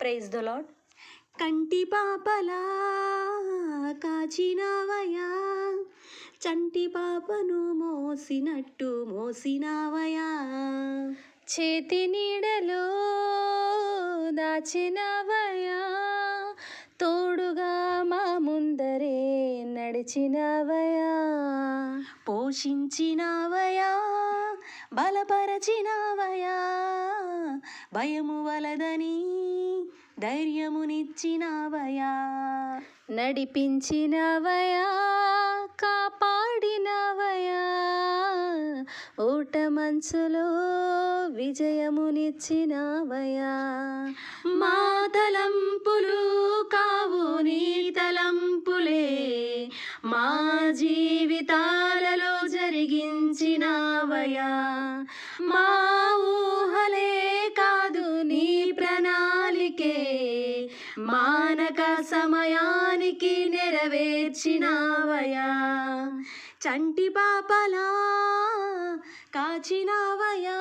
Praise the lord. కంటి పాపలా కాచినావయా, చంటి పాపను మోసినట్టు మోసినావయా, చేతి నీడలో దాచినవయా, తోడుగా మా ముందరే నడిచినవయా, పోషించినావయా, బలపరచినావయా, భయము వలదని ధైర్యమునిచ్చినావయా, నడిపించినవయా, కాపాడినవయా, ఓటమంచులో విజయమునిచ్చినవయా, మా తలంపులు కావు నీ తలంపులే, మా జీవితాలలో జరిగించినావయా, మా ఊహలే కాదు నీ ప్రణాళికే, మానక సమయానికి నెరవేర్చినావయా, చంటి పాపలా కాచినావయా,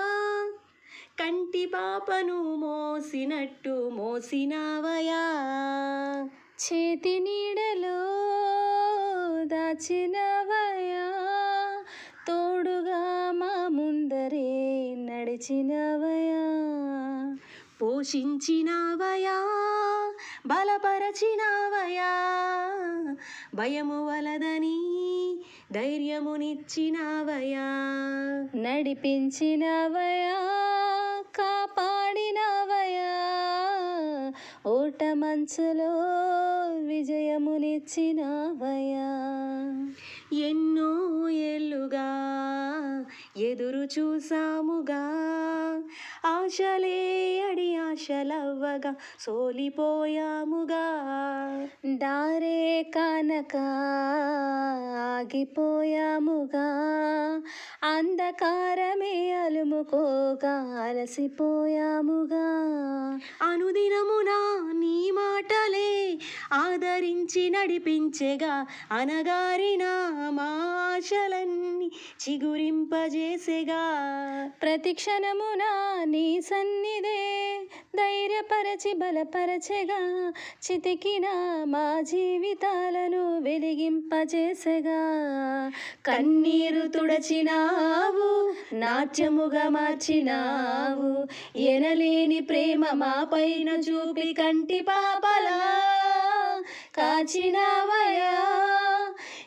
కంటి పాపను మోసినట్టు మోసినావయా, చేతి నీడలో దాచినవయా, తోడుగా మా ముందరే నడిచినవయా, పోషించినావయా, బలపరచినావయా, భయము వలదని ధైర్యమునిచ్చినావయా, నడిపించినవయా, కాపాడినవయా, ఓటమంచులో విజయమునిచ్చినవయా. ఎన్నో ఏళ్ళుగా ఎదురు చూసాముగా, ఆశలే అడి ఆశలవ్వగా సోలిపోయాముగా, దారే కానక ఆగిపోయాముగా, అంధకారమే అలుముకోగా అలసిపోయాముగా, అనుదినమునా నీ మాటలే ఆదరించి నడిపించెగా, అనగారిన మా ఆశలన్నీ చిగురింపజేసెగా, ప్రతి క్షణమున నీ సన్నిధే ధైర్యపరచి బలపరచెగా, చితికిన మా జీవితాలను వెలిగింపజేసెగా, కన్నీరు తుడచినావు, నాట్యముగా మార్చినావు, ఎనలేని ప్రేమ మా పైన చూపి కంటి పాపలా కాచినావయా,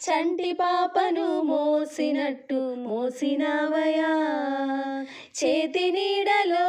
చంటి పాపను మోసినట్టు మోసినావయా, చేతి నీడలో